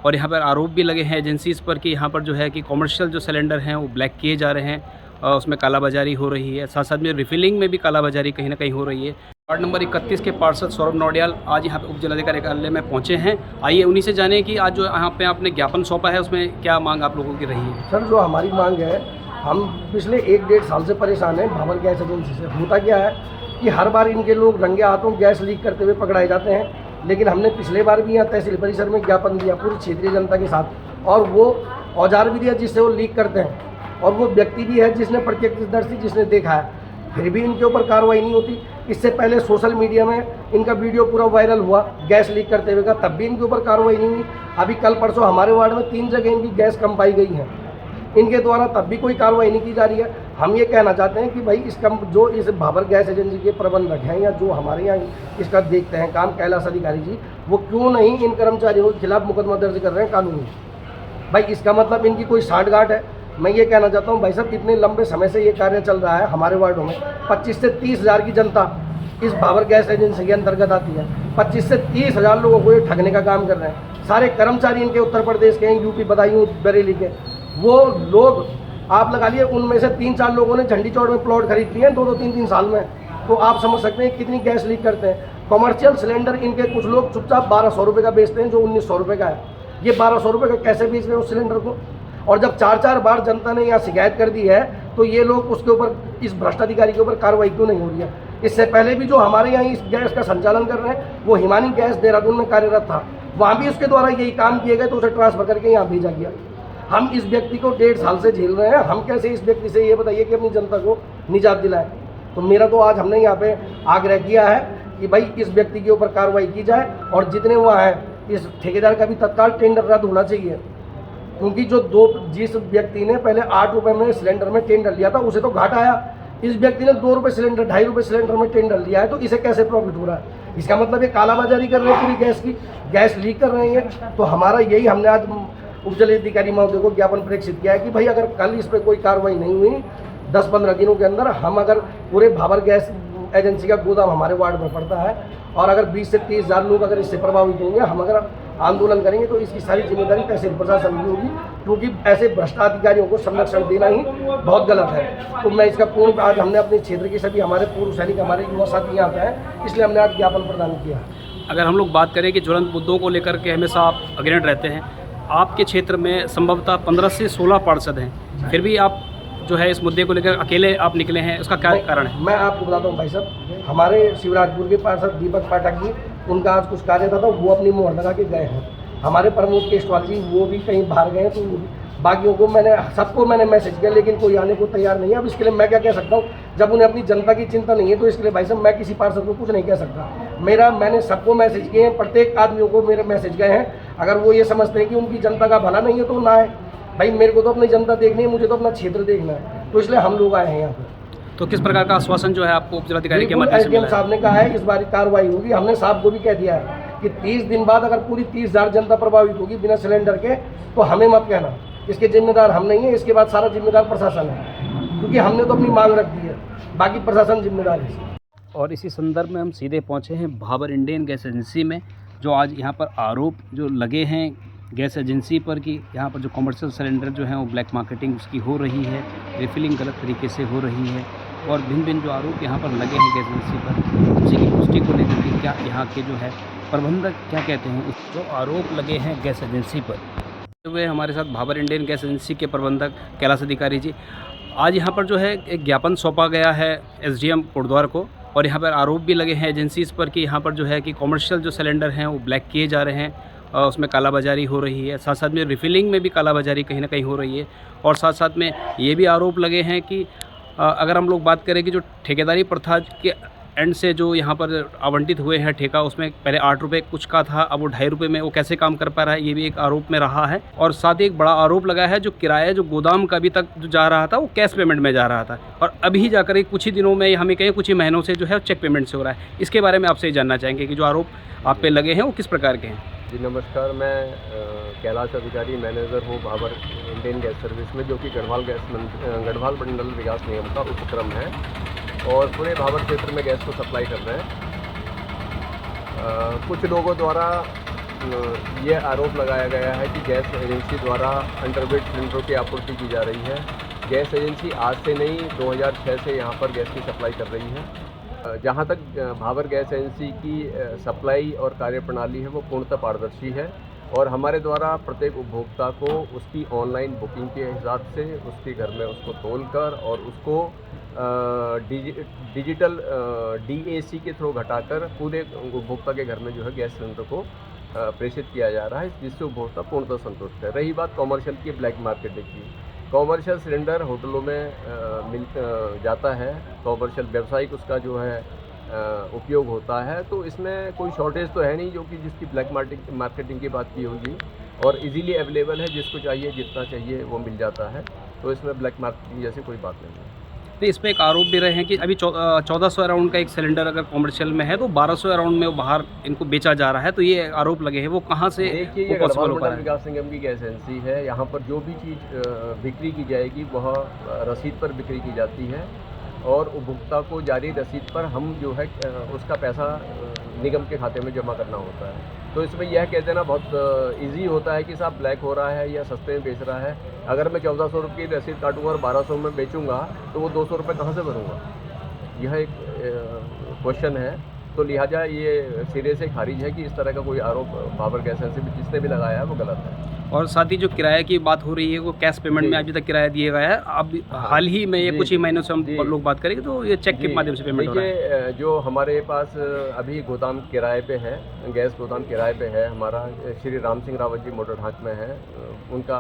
और यहाँ पर आरोप भी लगे हैं एजेंसीज़ पर कि यहाँ पर जो है कि कॉमर्शियल जो सिलेंडर हैं वो ब्लैक किए जा रहे हैं और उसमें कालाबाजारी हो रही है। साथ साथ में रिफ़िलिंग में भी कालाबाजारी कहीं न कहीं हो रही है। वार्ड नंबर 31 के पार्षद सौरभ नौडियाल आज यहाँ पे उप जिलाधिकारी कार्यालय में पहुँचे हैं। आइए उन्हीं से जानें कि आज जो यहाँ पे आपने ज्ञापन सौंपा है उसमें क्या मांग आप लोगों की रही है। सर, जो हमारी मांग है, हम पिछले 1-1.5 साल से परेशान हैं भाबर गैस एजेंसी से। होता क्या है कि हर बार इनके लोग रंगे हाथों गैस लीक करते हुए पकड़ाए जाते हैं, लेकिन हमने पिछले बार भी यहाँ तहसील परिसर में ज्ञापन दिया पूरी क्षेत्रीय जनता के साथ, और वो औजार भी दिया जिससे वो लीक करते हैं, और वो व्यक्ति भी है जिसने प्रत्यक्षदर्शी जिसने देखा है, फिर भी इनके ऊपर कार्रवाई नहीं होती। इससे पहले सोशल मीडिया में इनका वीडियो पूरा वायरल हुआ गैस लीक करते हुए का, तब भी इनके ऊपर कार्रवाई नहीं हुई। अभी कल परसों हमारे वार्ड में 3 जगह इनकी गैस कम पाई गई है इनके द्वारा, तब भी कोई कार्रवाई नहीं की जा रही है। हम ये कहना चाहते हैं कि भाई इसका जो इस भाबर गैस एजेंसी के प्रबंधक हैं या जो हमारे यहाँ इसका देखते हैं काम कैलाश अधिकारी जी, वो क्यों नहीं इन कर्मचारियों के खिलाफ मुकदमा दर्ज कर रहे हैं कानूनी। भाई इसका मतलब इनकी कोई साठगांठ है। मैं ये कहना चाहता हूँ भाई साहब, इतने लंबे समय से ये कार्य चल रहा है हमारे वार्डों में। 25 से 30 हज़ार की जनता इस भाबर गैस एजेंसी के अंतर्गत आती है। 25 से 30 हज़ार लोगों को ये ठगने का काम कर रहे हैं। सारे कर्मचारी इनके उत्तर प्रदेश के हैं, यूपी बदायूं बरेली के। वो लोग आप लगा लिए, उनमें से 3-4 लोगों ने झंडी चौड़ में प्लॉट खरीद लिए हैं 2-2, 3-3 साल में। तो आप समझ सकते हैं कितनी गैस लीक करते हैं। कॉमर्शियल सिलेंडर इनके कुछ लोग चुपचाप 1200 रुपये का बेचते हैं, जो 1900 रुपये का है। ये 1200 रुपये का कैसे बेच रहे हैं उस सिलेंडर को? और जब 4-4 बार जनता ने यहाँ शिकायत कर दी है, तो ये लोग उसके ऊपर, इस भ्रष्ट अधिकारी के ऊपर कार्रवाई क्यों नहीं हो रही है? इससे पहले भी जो हमारे यहाँ इस गैस का संचालन कर रहे हैं, वो हिमानी गैस देहरादून में कार्यरत था, वहाँ भी उसके द्वारा यही काम किए गए, तो उसे ट्रांसफर करके यहाँ भेजा गया। हम इस व्यक्ति को 1.5 साल से झेल रहे हैं। हम कैसे इस व्यक्ति से, ये बताइए, कि अपनी जनता को निजात दिलाएं? तो मेरा तो आज हमने यहाँ पे आग्रह किया है कि भाई इस व्यक्ति के ऊपर कार्रवाई की जाए, और जितने वहाँ हैं इस ठेकेदार का भी तत्काल टेंडर रद्द होना चाहिए, क्योंकि जिस व्यक्ति ने पहले 8 रुपये में सिलेंडर में टेंडर लिया था, उसे तो घाटा आया। इस व्यक्ति ने 2 रुपये सिलेंडर, 2.5 रुपये सिलेंडर में टेंडर लिया है, तो इसे कैसे प्रॉफिट हो रहा है? इसका मतलब ये कालाबाजारी कर रहे हैं, पूरी गैस की गैस लीक कर रहे हैं। तो हमारा यही, हमने आज उप जिलाधिकारी महोदय को ज्ञापन प्रेषित किया है कि भाई अगर कल इस पर कोई कार्रवाई नहीं हुई, 10-15 दिनों के अंदर, हम अगर पूरे भाबर गैस एजेंसी का गोदाम हमारे वार्ड में पड़ता है, और अगर 20 से 30 हज़ार लोग अगर इससे प्रभावित होंगे, हम अगर आंदोलन करेंगे, तो इसकी सारी जिम्मेदारी तहसील प्रशासन की होगी, क्योंकि ऐसे भ्रष्टाधिकारियों को संरक्षण देना ही बहुत गलत है। तो मैं इसका पूर्ण, आज हमने अपने क्षेत्र के सभी हमारे पूर्व सैनिक, हमारे युवा साथी यहाँ पे हैं, इसलिए हमने आज ज्ञापन प्रदान किया। अगर हम लोग बात करें कि ज्वलंत मुद्दों को लेकर के हमेशा आप अग्रणी रहते हैं, आपके क्षेत्र में संभवतः 15 से 16 पार्षद हैं, फिर भी आप जो है इस मुद्दे को लेकर अकेले आप निकले हैं, उसका क्या कारण है? मैं आपको बताता हूँ भाई साहब, हमारे शिवराजपुर के पार्षद दीपक पाठक जी, उनका आज कुछ कार्य था, तो वो अपनी मोहर लगा के गए हैं। हमारे प्रमोद केशवाल जी, वो भी कहीं बाहर गए, तो बाकियों को सबको मैंने मैसेज किया, लेकिन कोई आने को तैयार नहीं है। अब इसके लिए मैं क्या कह सकता हूँ? जब उन्हें अपनी जनता की चिंता नहीं है, तो इसके लिए भाई साहब मैं किसी पार्षद को कुछ नहीं कह सकता। मैंने सबको मैसेज किए हैं, प्रत्येक आदमियों को मेरे मैसेज गए हैं। अगर वो ये समझते हैं कि उनकी जनता का भला नहीं है, तो ना आए। भाई मेरे को तो अपनी जनता देखनी है, मुझे तो अपना क्षेत्र देखना है, तो इसलिए हम लोग आए हैं यहाँ पर। तो किस प्रकार का आश्वासन जो है आपको उप जिलाधिकारी के माध्यम से मिला है? साहब ने कहा है इस बार कार्रवाई होगी। हमने साहब को भी कह दिया है कि 30 दिन बाद अगर पूरी 30 हज़ार जनता प्रभावित होगी बिना सिलेंडर के, तो हमें मत कहना, इसके जिम्मेदार हम नहीं है। इसके बाद सारा जिम्मेदार प्रशासन है, क्योंकि हमने तो अपनी मांग रख दी है, बाकी प्रशासन जिम्मेदार है। और इसी संदर्भ में हम सीधे पहुंचे हैं भाबर इंडियन गैस एजेंसी में, जो आज यहाँ पर आरोप जो लगे हैं गैस एजेंसी पर कि यहाँ पर जो कमर्शियल सिलेंडर जो है वो ब्लैक मार्केटिंग उसकी हो रही है, रिफिलिंग गलत तरीके से हो रही है, और भिन्न भिन्न जो आरोप यहाँ पर लगे हैं गैस एजेंसी पर, उसी की पुष्टि को लेकर के क्या यहाँ के जो है प्रबंधक क्या कहते हैं उस जो आरोप लगे हैं गैस एजेंसी पर। वे हमारे साथ भाबर इंडियन गैस एजेंसी के प्रबंधक कैलाश अधिकारी जी, आज यहाँ पर जो है एक ज्ञापन सौंपा गया है SDM कोटद्वार को, और यहाँ पर आरोप भी लगे हैं एजेंसीज़ पर कि यहाँ पर जो है कि कॉमर्शियल जो सिलेंडर हैं वो ब्लैक किए जा रहे हैं, उसमें कालाबाजारी हो रही है। साथ साथ में रिफ़िलिंग में भी कालाबाजारी कहीं ना कहीं हो रही है, और साथ साथ में ये भी आरोप लगे हैं कि अगर हम लोग बात करें कि जो ठेकेदारी प्रथा के एंड से जो यहाँ पर आवंटित हुए हैं ठेका, उसमें पहले 8 रुपये कुछ का था, अब वो 2.5 रुपये में वो कैसे काम कर पा रहा है, ये भी एक आरोप में रहा है। और साथ ही एक बड़ा आरोप लगा है जो किराया जो गोदाम का अभी तक जो जा रहा था वो कैश पेमेंट में जा रहा था, और अभी जाकर कुछ ही दिनों में, हमें कहीं कुछ ही महीनों से जो है चेक पेमेंट से हो रहा है। इसके बारे में आपसे ये जानना चाहेंगे कि जो आरोप आप पे लगे हैं वो किस प्रकार के हैं? जी नमस्कार, मैं कैलाश अधिकारी मैनेजर हूँ भाबर इंडियन गैस सर्विस में, जो कि गढ़वाल मंडल विकास निगम का उपक्रम है, और पूरे भाबर क्षेत्र में गैस को सप्लाई कर रहे हैं। कुछ लोगों द्वारा ये आरोप लगाया गया है कि गैस एजेंसी द्वारा अंडरवेट सिलेंडरों की आपूर्ति की जा रही है। गैस एजेंसी आज से नहीं 2006 से यहाँ पर गैस की सप्लाई कर रही है। जहाँ तक भाबर गैस एजेंसी की सप्लाई और कार्यप्रणाली है वो पूर्णतः पारदर्शी है और हमारे द्वारा प्रत्येक उपभोक्ता को उसकी ऑनलाइन बुकिंग के हिसाब से उसके घर में उसको तोलकर और उसको डिजिटल DAC के थ्रू घटाकर पूरे उपभोक्ता के घर में जो है गैस सिलेंडर को प्रेषित किया जा रहा है, जिससे उपभोक्ता पूर्णतः संतुष्ट है। रही बात कॉमर्शियल की ब्लैक मार्केटिंग की, कॉमर्शियल सिलेंडर होटलों में जाता है, कॉमर्शियल व्यावसायिक उसका जो है उपयोग होता है, तो इसमें कोई शॉर्टेज तो है नहीं जो कि जिसकी ब्लैक मार्केटिंग की बात की होगी और इजीली अवेलेबल है, जिसको चाहिए जितना चाहिए वो मिल जाता है, तो इसमें ब्लैक मार्केटिंग जैसी कोई बात नहीं है। तो इस पे एक आरोप भी रहे हैं कि अभी 1400 अराउंड का एक सिलेंडर अगर कॉमर्शियल में है तो 1200 अराउंड में वो बाहर इनको बेचा जा रहा है, तो ये आरोप लगे हैं, वो कहाँ से देखिए, ये गढ़वाल मंडल विकास निगम की गैस एजेंसी है। यहाँ पर जो भी चीज़ बिक्री की जाएगी वह रसीद पर बिक्री की जाती है और उपभोक्ता को जारी रसीद पर हम जो है उसका पैसा निगम के खाते में जमा करना होता है। तो इसमें यह कह देना बहुत इजी होता है कि साहब ब्लैक हो रहा है या सस्ते में बेच रहा है। अगर मैं 1400 रुपये की रसीद काटूंगा और 1200 में बेचूंगा तो वो 200 रुपये कहाँ से भरूंगा, यह एक क्वेश्चन है। तो लिहाजा ये सिरे से खारिज है कि इस तरह का कोई आरोप भाबर गैस एजेंसी में जिसने भी लगाया है वो गलत है। और साथ ही जो किराए की बात हो रही है वो कैश पेमेंट में अभी तक किराया दिया गया है, अब हाल ही में ये कुछ ही महीनों से हम लोग बात करेंगे तो ये चेक के माध्यम से पेमेंट हो रहा है। देखिए, जो हमारे पास अभी गोदाम किराए पे है, गैस गोदाम किराए पे है हमारा, श्री राम सिंह रावत जी मोटर ढाक में है, उनका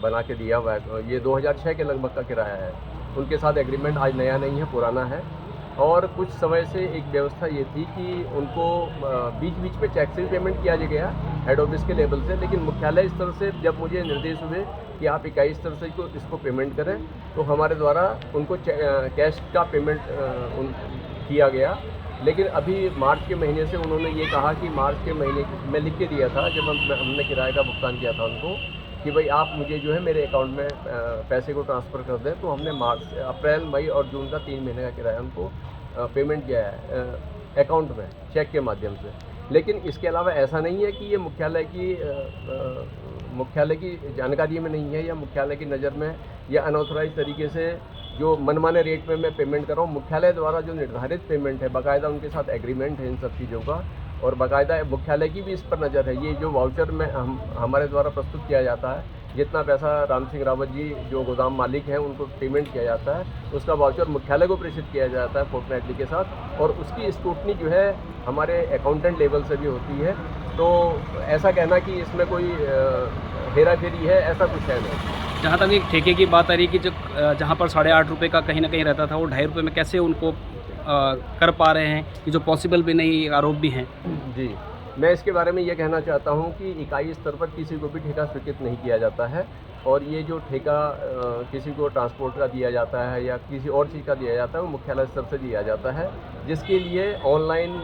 बना के दिया हुआ है। ये 2006 के लगभग का किराया है। उनके साथ एग्रीमेंट आज नया नहीं है, पुराना है। और कुछ समय से एक व्यवस्था ये थी कि उनको बीच बीच में चेक से भी पेमेंट किया गया हेड ऑफिस के लेवल से, लेकिन मुख्यालय स्तर से जब मुझे निर्देश हुए कि आप इकाई स्तर से इसको पेमेंट करें तो हमारे द्वारा उनको कैश का पेमेंट किया गया। लेकिन अभी मार्च के महीने से उन्होंने ये कहा कि मार्च के महीने में लिख के दिया था जब हमने किराए का भुगतान किया था उनको कि भाई आप मुझे जो है मेरे अकाउंट में पैसे को ट्रांसफ़र कर दें। तो हमने अप्रैल मई और जून का 3 महीने का किराया उनको पेमेंट किया है अकाउंट में चेक के माध्यम से। लेकिन इसके अलावा ऐसा नहीं है कि ये मुख्यालय की जानकारी में नहीं है या मुख्यालय की नज़र में या अनऑथराइज तरीके से जो मनमाने रेट में मैं पेमेंट कर रहा हूँ। मुख्यालय द्वारा जो निर्धारित पेमेंट है, बाकायदा उनके साथ एग्रीमेंट है इन सब चीज़ों का और बाकायदा मुख्यालय की भी इस पर नज़र है। ये जो वाउचर में हमारे द्वारा प्रस्तुत किया जाता है, जितना पैसा राम सिंह रावत जी जो गोदाम मालिक हैं उनको पेमेंट किया जाता है, उसका वाउचर मुख्यालय को प्रेषित किया जाता है फोर्टनाइटली के साथ और उसकी स्क्रूटनी जो है हमारे अकाउंटेंट लेवल से भी होती है। तो ऐसा कहना कि इसमें कोई हेरा फेरी है, ऐसा कुछ है नहीं। जहाँ तक एक ठेके की बात आ रही है कि जो जहाँ पर 8.5 रुपये का कहीं ना कहीं रहता था वो 2.5 रुपये में कैसे उनको कर पा रहे हैं, कि जो पॉसिबल भी नहीं, आरोप भी हैं। जी, मैं इसके बारे में ये कहना चाहता हूँ कि इकाई स्तर पर किसी को भी ठेका स्वीकृत नहीं किया जाता है और ये जो ठेका किसी को ट्रांसपोर्ट का दिया जाता है या किसी और चीज़ का दिया जाता है वो मुख्यालय स्तर से दिया जाता है, जिसके लिए ऑनलाइन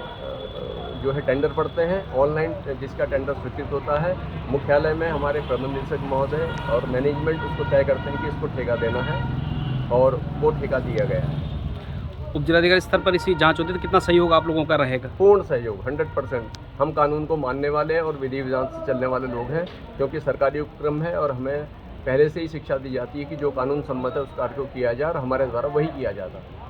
जो है टेंडर पड़ते हैं। ऑनलाइन जिसका टेंडर स्वीकृत होता है, मुख्यालय में हमारे प्रबंध निदेशक महोदय और मैनेजमेंट उसको तय करते हैं कि इसको ठेका देना है और वो ठेका दिया गया है। उपजिलाधिकारी स्तर पर इसी जांच होती है तो कितना सहयोग आप लोगों का रहेगा? पूर्ण सहयोग, 100%। हम कानून को मानने वाले और विधि विधान से चलने वाले लोग हैं, क्योंकि सरकारी उपक्रम है और हमें पहले से ही शिक्षा दी जाती है कि जो कानून सम्मत है उस कार्य को किया जाए और हमारे द्वारा वही किया जाता है।